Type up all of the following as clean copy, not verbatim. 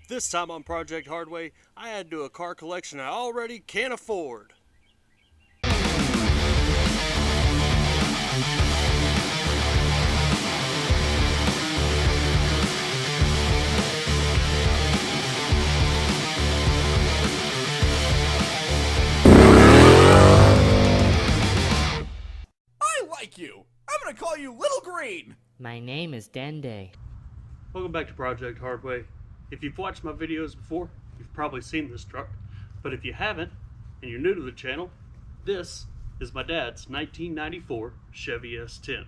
This time on Project Hardway, I had to do a car collection I already can't afford. I like you! I'm gonna call you Little Green! My name is Dende. Welcome back to Project Hardway. If you've watched my videos before, you've probably seen this truck. But if you haven't, and you're new to the channel, this is my dad's 1994 Chevy S10.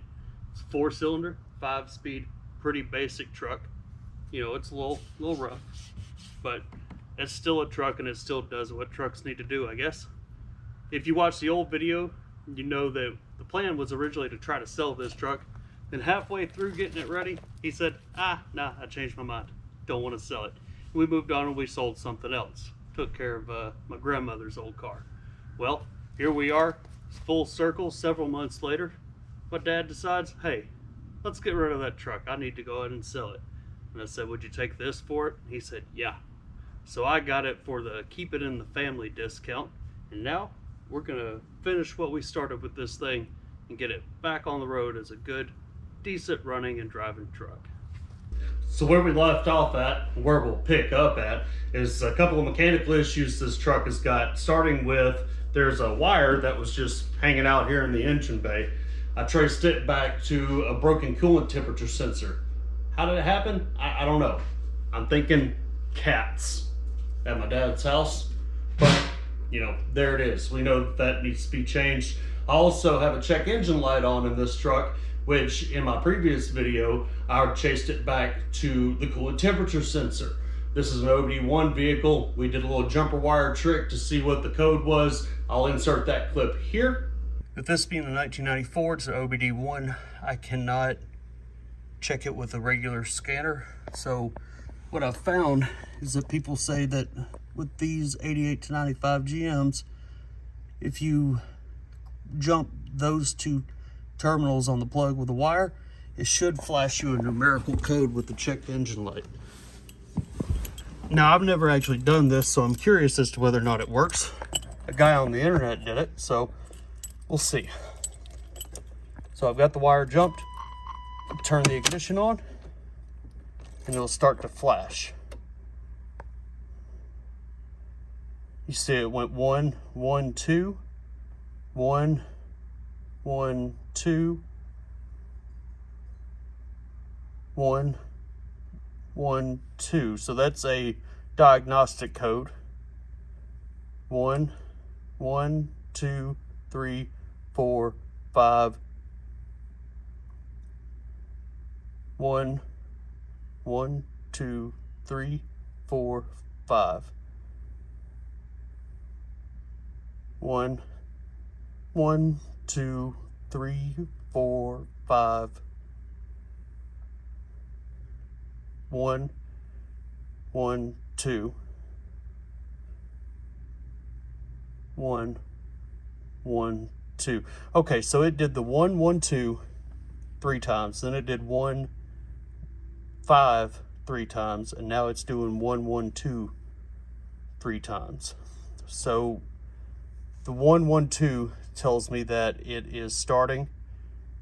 It's a 4-cylinder, 5-speed, pretty basic truck. You know, it's a little rough, but it's still a truck and it still does what trucks need to do, I guess. If you watch the old video, you know that the plan was originally to try to sell this truck. Then halfway through getting it ready, he said, nah, I changed my mind. Don't want to sell it. We moved on and we sold something else. Took care of my grandmother's old car. Well, here we are, full circle several months later. My dad decides, hey, let's get rid of that truck. I need to go ahead and sell it. And I said, would you take this for it? He said, yeah. So I got it for the keep it in the family discount. And now we're gonna finish what we started with this thing and get it back on the road as a good, decent running and driving truck. So where we left off at, where we'll pick up at, is a couple of mechanical issues this truck has got, starting with there's a wire that was just hanging out here in the engine bay. I traced it back to a broken coolant temperature sensor. How did it happen? I don't know. I'm thinking cats at my dad's house, but you know, there it is. We know that needs to be changed. I also have a check engine light on in this truck, which in my previous video, I chased it back to the coolant temperature sensor. This is an OBD1 vehicle. We did a little jumper wire trick to see what the code was. I'll insert that clip here. With this being a 1994, it's an OBD1. I cannot check it with a regular scanner. So what I've found is that people say that with these 88 to 95 GMs, if you jump those two terminals on the plug with a wire, it should flash you a numerical code with the check engine light. Now, I've never actually done this, so I'm curious as to whether or not it works. A guy on the internet did it, so we'll see. So I've got the wire jumped, turn the ignition on, and it'll start to flash. You see it went 1, 1, 2, 1, 1, 2, 1, 1, 2. So that's a diagnostic code. 1, 1, 2, 3, 4, 5. 1, 1, 2, 3, 4, 5. 1, 1, 2, 3, 4, 5. 1, 1, 2. 1, 1, 2. Okay, so it did the 1, 1, 2 3 times. Then it did 1, 5 3 times, and now it's doing 1, 1, 2 3 times. So the 1, 1, 2 tells me that it is starting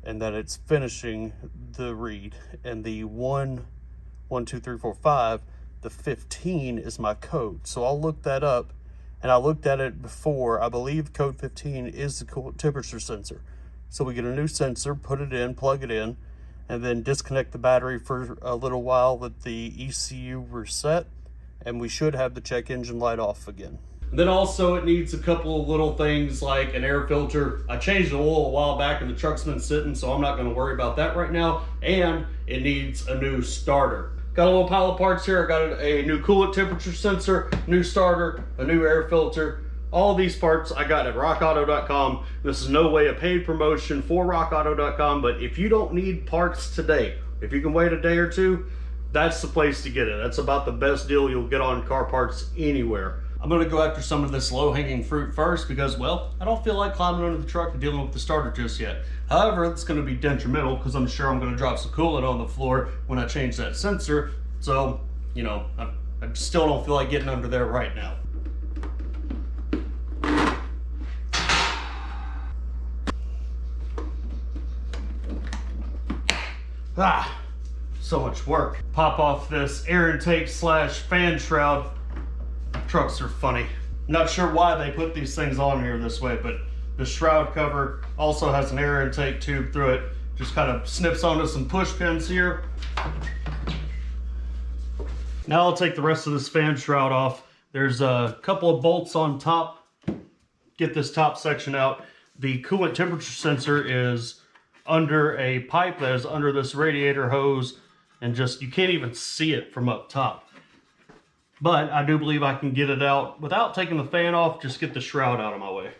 and that it's finishing the read. And the 1, 1, 2, 3, 4, 5, the 15 is my code. So I'll look that up, and I looked at it before. I believe code 15 is the coolant temperature sensor. So we get a new sensor, put it in, plug it in, and then disconnect the battery for a little while, let the ECU reset, and we should have the check engine light off again. And then also it needs a couple of little things like an air filter. I changed the oil a while back and the truck's been sitting, so I'm not gonna worry about that right now. And it needs a new starter. Got a little pile of parts here. I got a new coolant temperature sensor, new starter, a new air filter. All these parts I got at rockauto.com. This is no way a paid promotion for rockauto.com, but if you don't need parts today, if you can wait a day or two, that's the place to get it. That's about the best deal you'll get on car parts anywhere. I'm gonna go after some of this low-hanging fruit first because, well, I don't feel like climbing under the truck and dealing with the starter just yet. However, it's gonna be detrimental because I'm sure I'm gonna drop some coolant on the floor when I change that sensor. So, you know, I still don't feel like getting under there right now. Ah, so much work. Pop off this air intake slash fan shroud. Trucks are funny. Not sure why they put these things on here this way, but the shroud cover also has an air intake tube through it. Just kind of snips onto some push pins here. Now I'll take the rest of this fan shroud off. There's a couple of bolts on top. Get this top section out. The coolant temperature sensor is under a pipe that is under this radiator hose, and just, you can't even see it from up top. But I do believe I can get it out without taking the fan off, just get the shroud out of my way.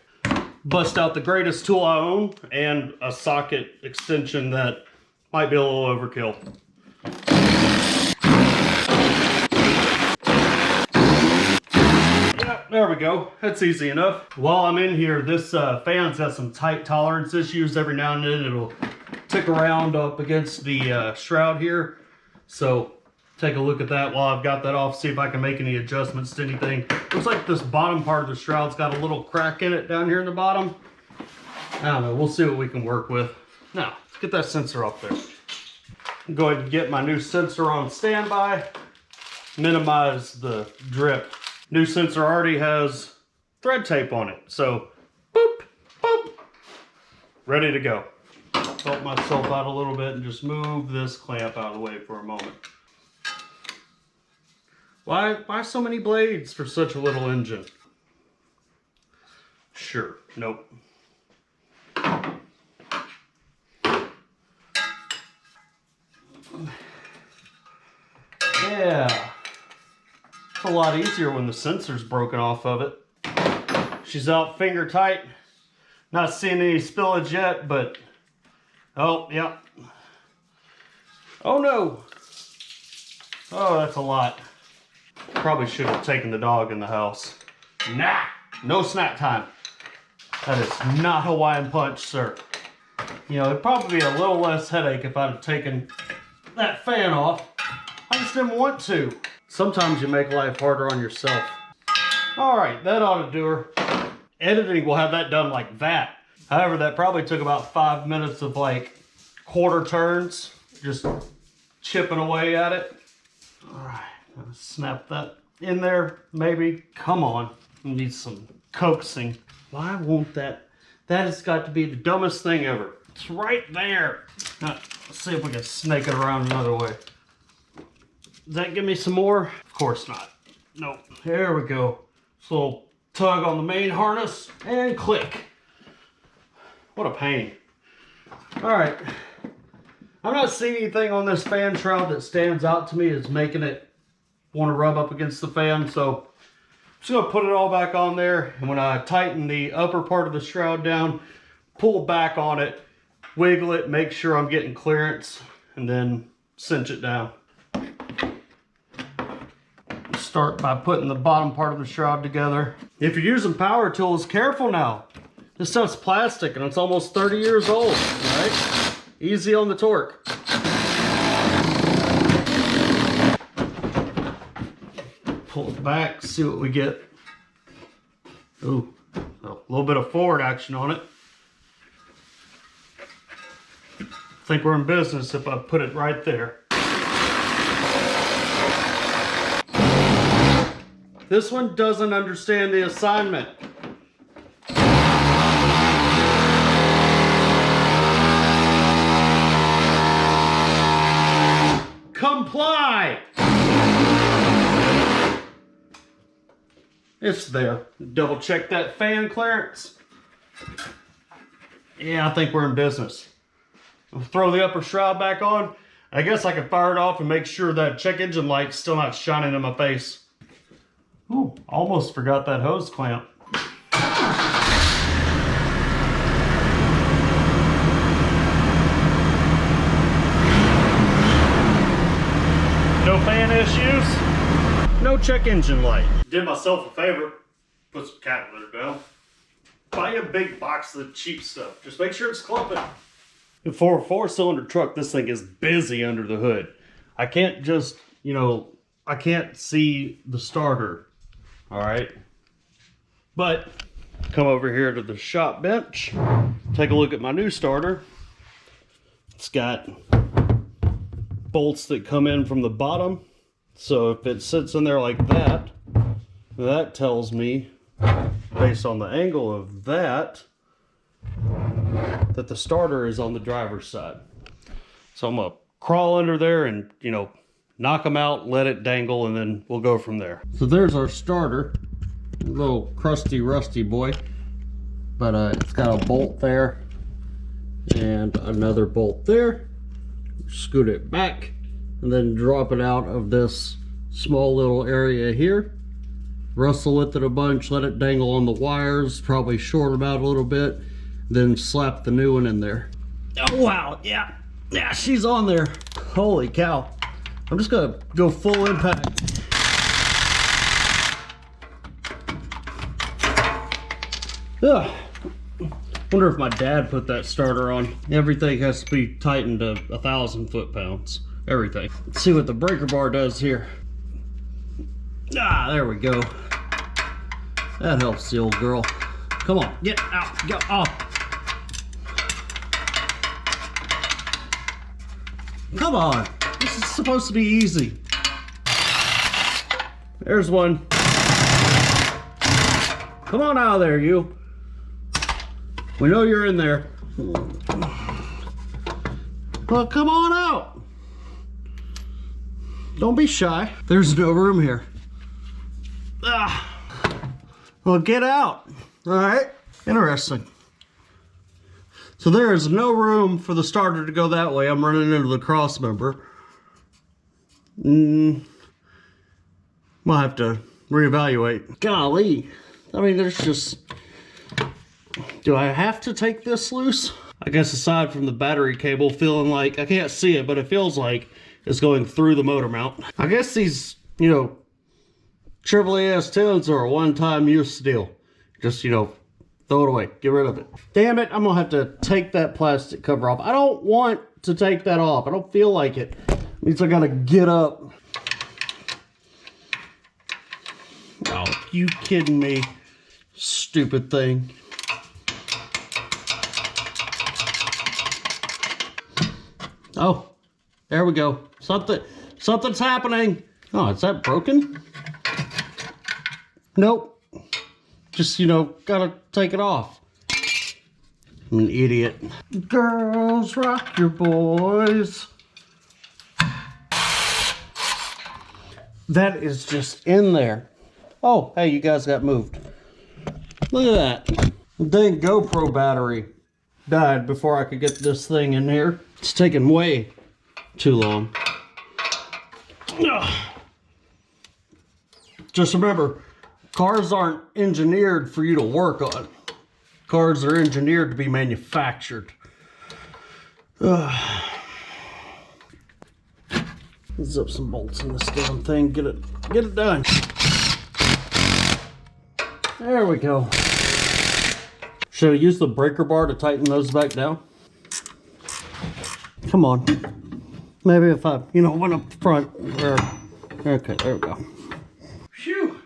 Bust out the greatest tool I own and a socket extension that might be a little overkill. Yeah, there we go. That's easy enough. While I'm in here, this fan's got some tight tolerance issues. Every now and then it'll tick around up against the shroud here. So take a look at that while I've got that off, see if I can make any adjustments to anything. Looks like this bottom part of the shroud's got a little crack in it down here in the bottom. I don't know, we'll see what we can work with. Now, let's get that sensor off there. Go ahead and get my new sensor on standby. Minimize the drip. New sensor already has thread tape on it, so boop, boop, ready to go. Help myself out a little bit and just move this clamp out of the way for a moment. Why so many blades for such a little engine? Sure, nope. Yeah. It's a lot easier when the sensor's broken off of it. She's out finger tight. Not seeing any spillage yet, but oh, yeah. Oh no. Oh, that's a lot. Probably should have taken the dog in the house. Nah, no snack time. That is not Hawaiian Punch, sir. You know, it'd probably be a little less headache if I'd have taken that fan off. I just didn't want to. Sometimes you make life harder on yourself. All right, that ought to do her. Editing will have that done like that. However, that probably took about 5 minutes of like quarter turns, just chipping away at it. All right, gonna snap that in there, maybe. Come on, need some coaxing. Why won't that? That has got to be the dumbest thing ever. It's right there. Now, let's see if we can snake it around another way. Does that give me some more? Of course not. Nope. There we go. Just a little tug on the main harness and click. What a pain. All right. I'm not seeing anything on this fan shroud that stands out to me as making it want to rub up against the fan. So I'm just going to put it all back on there. And when I tighten the upper part of the shroud down, pull back on it, wiggle it, make sure I'm getting clearance, and then cinch it down. Start by putting the bottom part of the shroud together. If you're using power tools, careful now. This stuff's plastic and it's almost 30 years old, right? Easy on the torque. Pull it back, see what we get. Ooh, a little bit of forward action on it. I think we're in business if I put it right there. This one doesn't understand the assignment. Comply! It's there. Double check that fan clearance. Yeah, I think we're in business. I'll throw the upper shroud back on. I guess I can fire it off and make sure that check engine light's still not shining in my face. Ooh, almost forgot that hose clamp. No fan issues, no check engine light. Did myself a favor, put some cat litter down. Buy a big box of the cheap stuff. Just make sure it's clumping. For a 4-cylinder truck, this thing is busy under the hood. I can't just, you know, I can't see the starter. All right. But come over here to the shop bench, take a look at my new starter. It's got bolts that come in from the bottom. So if it sits in there like that, that tells me, based on the angle of that, that the starter is on the driver's side. So I'm gonna crawl under there and, you know, knock them out, let it dangle, and then we'll go from there. So there's our starter. A little crusty, rusty boy. But it's got a bolt there and another bolt there. Scoot it back and then drop it out of this small little area here. Wrestle with it a bunch, let it dangle on the wires, probably short them out a little bit, then slap the new one in there. Oh wow, yeah, she's on there. Holy cow. I'm just gonna go full impact. Ugh. Wonder if my dad put that starter on. Everything has to be tightened to 1,000 foot-pounds. Everything. Let's see what the breaker bar does here. Ah, there we go. That helps the old girl. Come on, get out, go off. Come on, this is supposed to be easy. There's one. Come on out of there, you. We know you're in there. Well, come on out. Don't be shy. There's no room here. Ah. Well, get out. All right. Interesting. So there is no room for the starter to go that way. I'm running into the cross member. We'll have to reevaluate. Golly. I mean, there's just... Do I have to take this loose? I guess aside from the battery cable feeling like, I can't see it, but it feels like it's going through the motor mount. I guess these, you know, AAAS 10s are a one-time use deal. Just, you know, throw it away. Get rid of it. Damn it, I'm gonna have to take that plastic cover off. I don't want to take that off. I don't feel like it. It means I gotta get up. Oh, you kidding me? Stupid thing. Oh, there we go. Something's happening. Oh, is that broken? Nope. Just, you know, gotta take it off. I'm an idiot. Girls, rock your boys. That is just in there. Oh, hey, you guys got moved. Look at that. The dang GoPro battery died before I could get this thing in here. It's taking way too long. Ugh. Just remember, cars aren't engineered for you to work on. Cars are engineered to be manufactured. Let's zip some bolts in this damn thing. Get it done. There we go. Should I use the breaker bar to tighten those back down? Come on. Maybe if I, you know, went up front. Okay, there we go. Phew.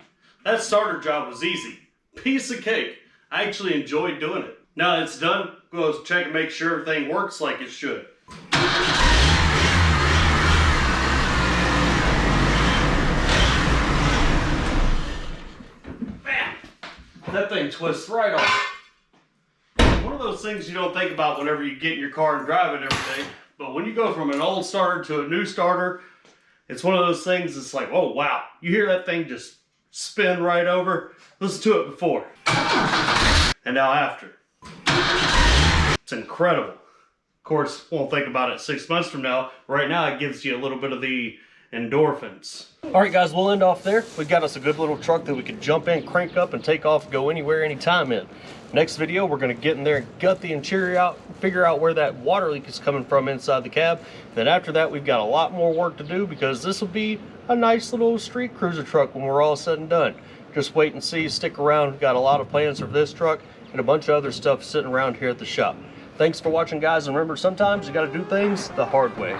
That starter job was easy. Piece of cake. I actually enjoyed doing it. Now that it's done, go check and make sure everything works like it should. Man, that thing twists right off. One of those things you don't think about whenever you get in your car and drive it every day. But when you go from an old starter to a new starter, it's one of those things that's like, oh wow, you hear that thing just spin right over. Listen to it before. And now after. It's incredible. Of course, won't think about it 6 months from now. Right now, it gives you a little bit of the endorphins. All right, guys, we'll end off there. We got us a good little truck that we can jump in, crank up, and take off, go anywhere, anytime in. Next video, we're gonna get in there and gut the interior out, figure out where that water leak is coming from inside the cab. Then after that, we've got a lot more work to do because this will be a nice little street cruiser truck when we're all said and done. Just wait and see, stick around. We've got a lot of plans for this truck and a bunch of other stuff sitting around here at the shop. Thanks for watching, guys, and remember, sometimes you gotta do things the hard way.